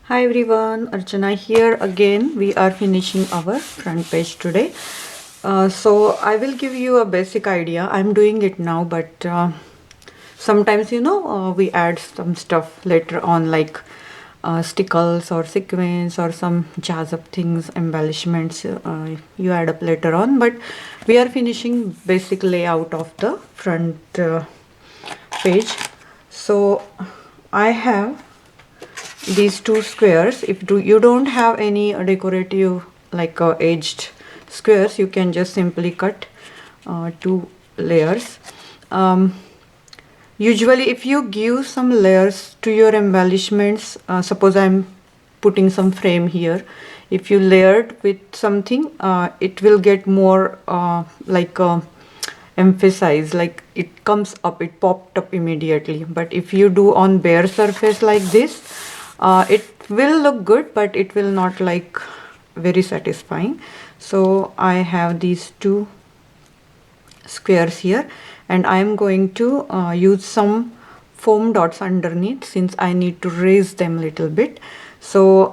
Hi everyone, Archana here again. We are finishing our front page today. So I will give you a basic idea. I'm doing it now, but sometimes we add some stuff later on, like stickles or sequins or some jazz up things, embellishments you add up later on. But we are finishing basic layout of the front page. So I have these two squares. If you don't have any decorative like edged squares, you can just simply cut two layers. Usually if you give some layers to your embellishments, suppose I'm putting some frame here, if you layered with something, it will get more emphasize, like it comes up, it popped up immediately. But if you do on bare surface like this, it will look good, but it will not like very satisfying. So I have these two squares here, and I am going to use some foam dots underneath since I need to raise them a little bit. So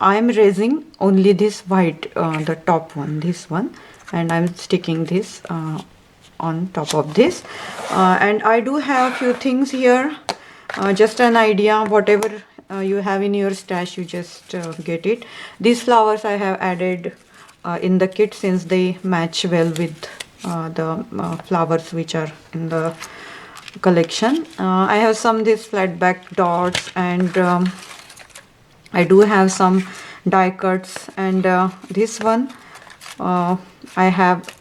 I am raising only this white, the top one, this one, and I'm sticking this on top of this. And I do have a few things here, just an idea, whatever you have in your stash, you just get it. These flowers I have added in the kit since they match well with the flowers which are in the collection. I have some these flat back dots, and I do have some die cuts, and this one I have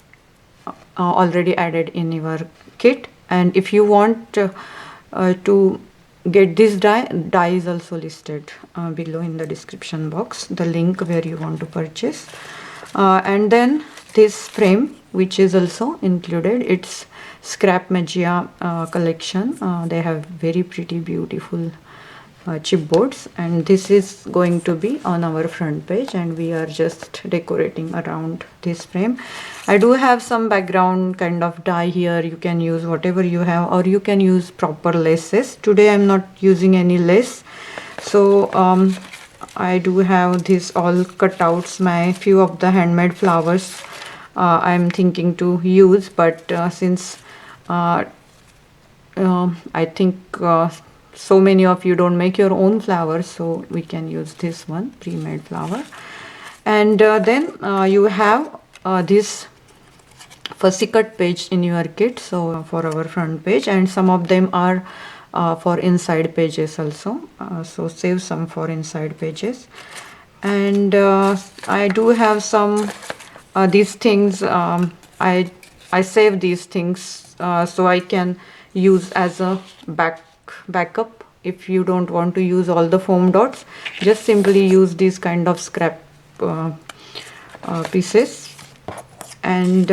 already added in your kit. And if you want to get this die is also listed below in the description box, the link where you want to purchase. And then this frame, which is also included, it's Scrap Magia collection. They have very pretty beautiful chipboards, and this is going to be on our front page, and we are just decorating around this frame. I do have some background kind of die here. You can use whatever you have, or you can use proper laces. Today I'm not using any lace, so I do have this all cutouts, my few of the handmade flowers I'm thinking to use, but since I think so many of you don't make your own flowers, so we can use this one pre-made flower. And then you have this fussy cut page in your kit, so for our front page, and some of them are for inside pages also, so save some for inside pages. And I do have some these things. I save these things so I can use as a backup. If you don't want to use all the foam dots, just simply use these kind of scrap pieces. And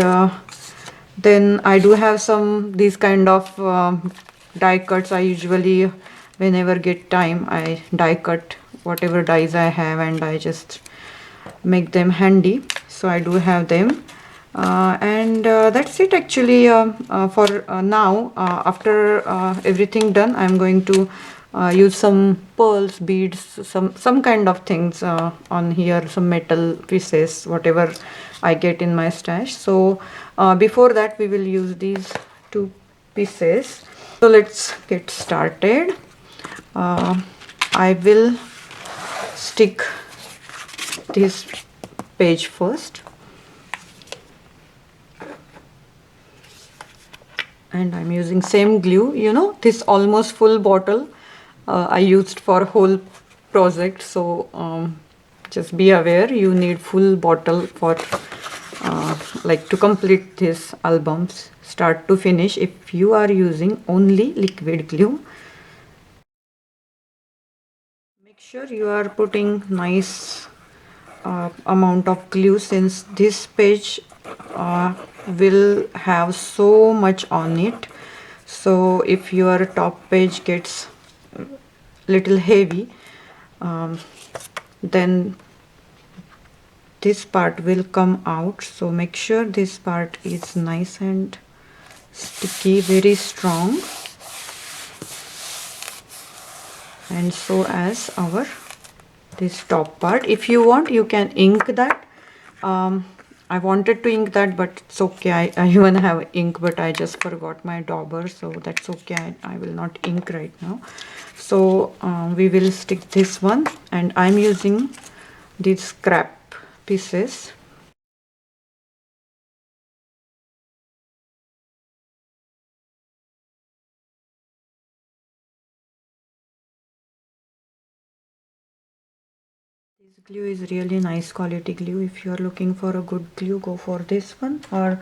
then I do have some these kind of die cuts. I usually, whenever get time, I die cut whatever dies I have, and I just make them handy. So I do have them. And that's it actually for now. After everything done, I'm going to use some pearls, beads, some kind of things on here, some metal pieces, whatever I get in my stash. So before that, we will use these two pieces. So let's get started. I will stick this page first, and I'm using same glue, this almost full bottle I used for whole project. So just be aware, you need full bottle for like to complete this albums start to finish. If you are using only liquid glue, make sure you are putting nice amount of glue, since this page will have so much on it. So if your top page gets little heavy, then this part will come out. So make sure this part is nice and sticky, very strong, and so as our this top part. If you want, you can ink that. I wanted to ink that, but it's okay. I even have ink, but I just forgot my dauber, so that's okay. I will not ink right now. So we will stick this one, and I'm using these scrap pieces. This glue is really nice quality glue. If you are looking for a good glue, go for this one. Or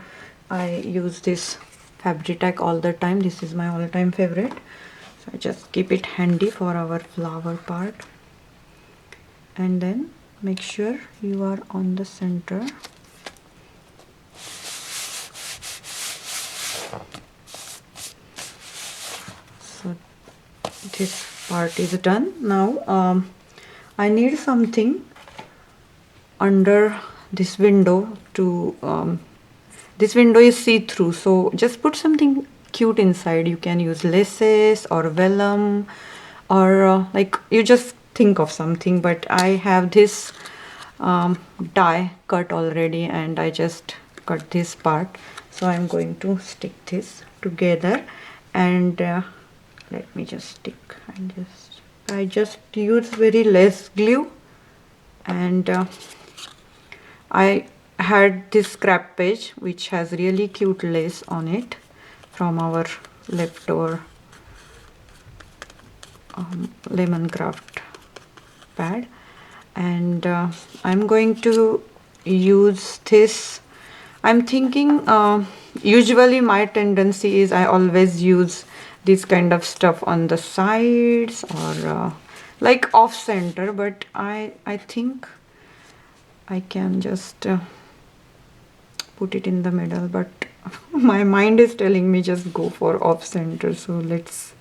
I use this Fabri-Tac all the time. This is my all-time favorite. So I just keep it handy for our flower part. And then make sure you are on the center. So this part is done. Now I need something under this window to this window is see-through, so just put something cute inside. You can use laces or vellum, or like you just think of something. But I have this die cut already, and I just cut this part, so I'm going to stick this together. And let me just stick, and I just use very less glue. And I had this scrap page which has really cute lace on it from our leftover lemon craft pad. And I'm going to use this. I'm thinking usually my tendency is I always use this kind of stuff on the sides, or like off center, but I think I can just put it in the middle, but my mind is telling me just go for off center. So let's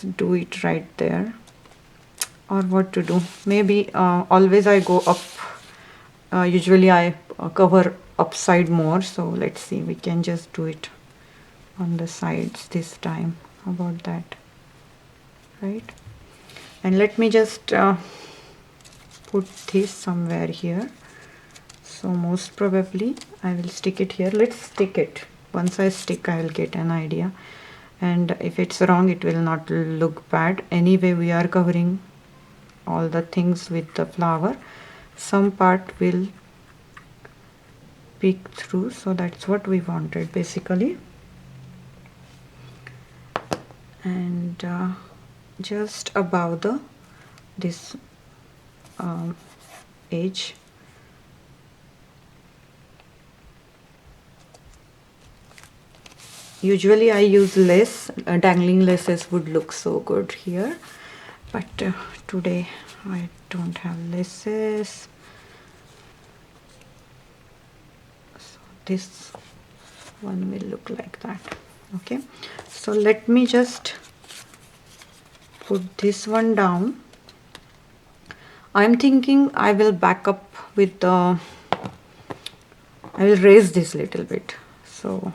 do it right there. Or what to do, maybe always I go up, usually I cover upside more. So let's see, we can just do it on the sides this time. How about that? Right? And let me just put this somewhere here. So most probably I will stick it here. Let's stick it. Once I stick, I will get an idea. And if it's wrong, it will not look bad. Anyway, we are covering all the things with the flower. Some part will peek through, so that's what we wanted basically. And just above the this edge, usually I use lace. Dangling laces would look so good here, but today I don't have laces. So this one will look like that. Okay, so let me just put this one down. I'm thinking I will back up with the, I will raise this little bit. So,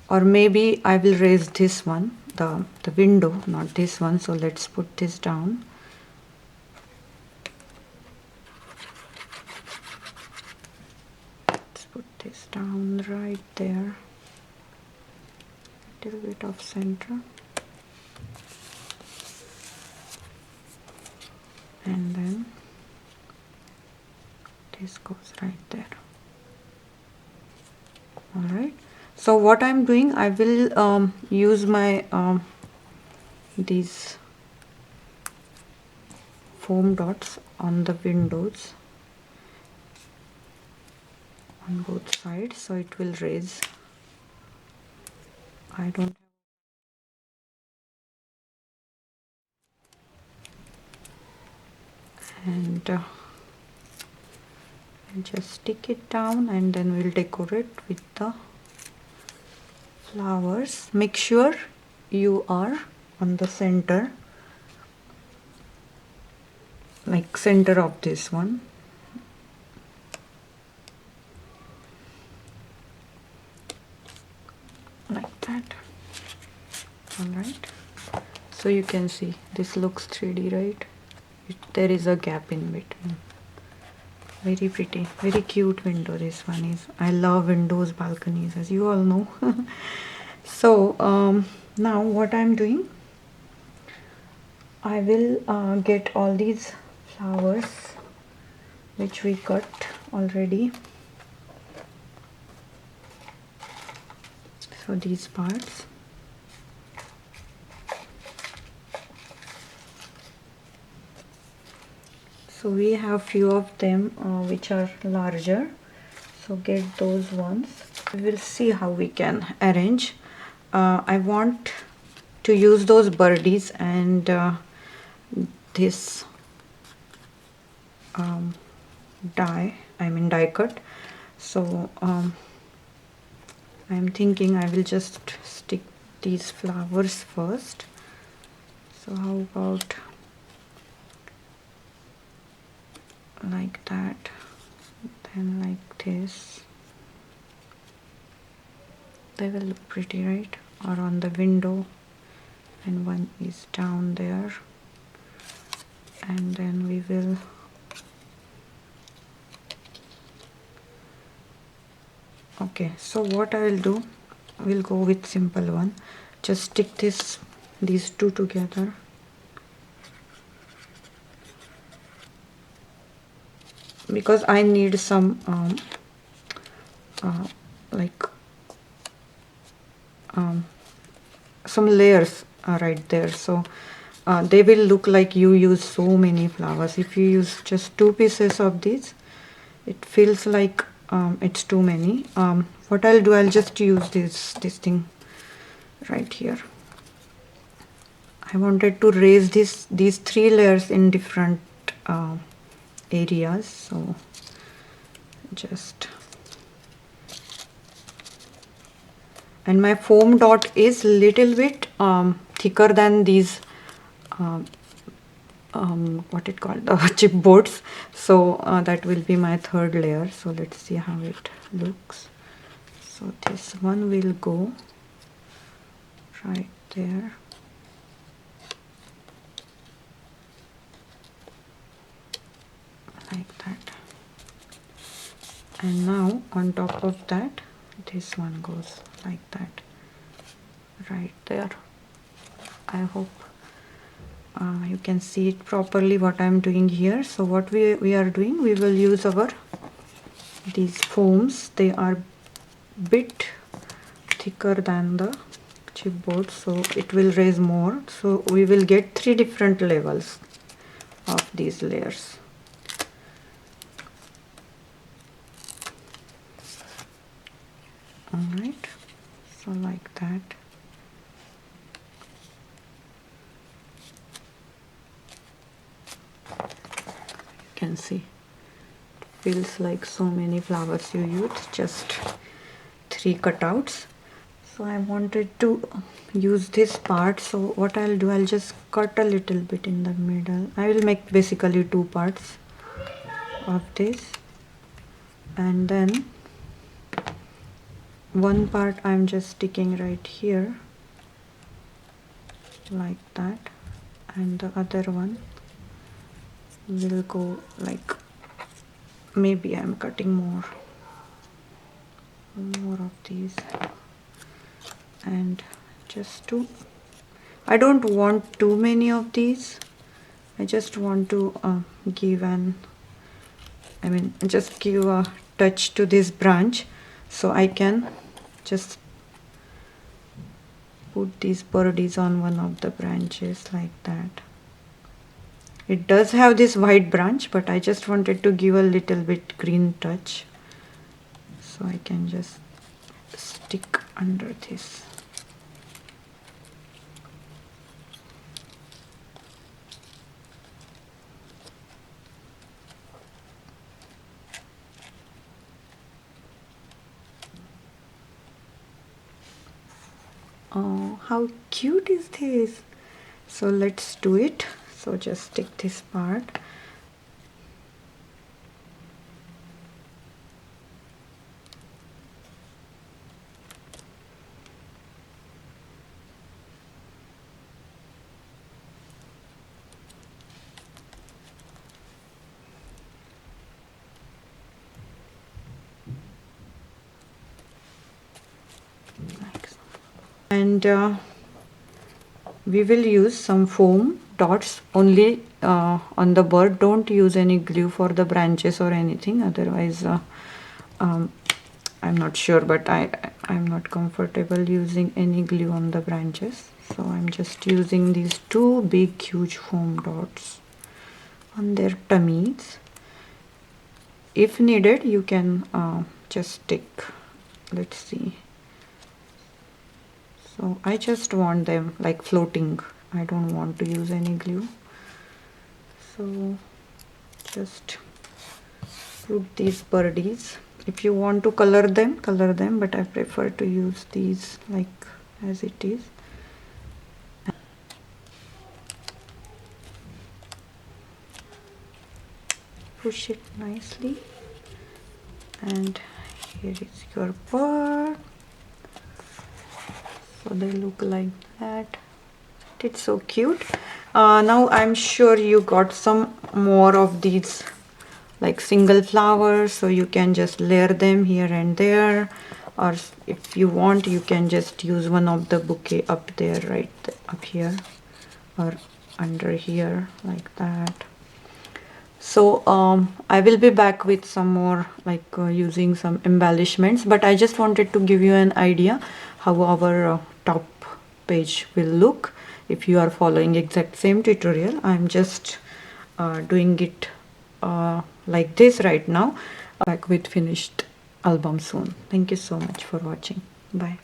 or maybe I will raise this one, the window, not this one. So let's put this down. Let's put this down right there. Little bit off center. And then this goes right there. All right. So what I'm doing, I will use my these foam dots on the windows on both sides, so it will raise. I don't, and just stick it down, and then we'll decorate with the flowers. Make sure you are on the center, like center of this one. Like that. All right. So you can see this looks 3D, right? there is a gap in between. Very pretty, very cute window this one is. I love windows, balconies, as you all know. So now what I'm doing, I will get all these flowers which we cut already. So these parts. So we have few of them which are larger. So get those ones. We will see how we can arrange. I want to use those birdies and this die cut. So I'm thinking I will just stick these flowers first. So how about like that, then like this. They will look pretty, right? Or on the window, and one is down there, and then we will okay. So what I will do, we'll go with simple one. Just stick these two together. Because I need some like some layers right there, so they will look like you use so many flowers. If you use just 2 pieces of these, it feels like it's too many. What I'll do, I'll just use this thing right here. I wanted to raise these 3 layers in different areas, so just, and my foam dot is little bit thicker than these what it called, chipboards. So that will be my 3rd layer. So let's see how it looks. So this one will go right there, like that, and now on top of that, this one goes like that, right there. I hope you can see it properly what I'm doing here. So what we are doing, we will use our these foams. They are bit thicker than the chipboard, so it will raise more. So we will get 3 different levels of these layers. Alright, so like that. You can see, feels like so many flowers you use, just 3 cutouts. So I wanted to use this part, so what I'll do, I'll just cut a little bit in the middle. I will make basically 2 parts of this, and then one part I'm just sticking right here like that, and the other one will go like, maybe I'm cutting more of these, and just to, I don't want too many of these. I just want to give just give a touch to this branch, so I can just put these birdies on one of the branches like that. It does have this white branch, but I just wanted to give a little bit green touch, so I can just stick under this. Oh, how cute is this? So let's do it. So just stick this part. And we will use some foam dots only on the bird. Don't use any glue for the branches or anything, otherwise um, I'm not sure, but I'm not comfortable using any glue on the branches, so I'm just using these two big huge foam dots on their tummies. If needed, you can just stick. Let's see. So I just want them like floating. I don't want to use any glue. So just put these birdies. If you want to color them, but I prefer to use these like as it is. Push it nicely, and here is your bird. So they look like that. It's so cute. Now I'm sure you got some more of these like single flowers, so you can just layer them here and there, or if you want you can just use one of the bouquet up there, right up here or under here like that. So I will be back with some more like using some embellishments, but I just wanted to give you an idea how our top page will look if you are following exact same tutorial. I'm just doing it like this right now. Back with finished album soon. Thank you so much for watching. Bye.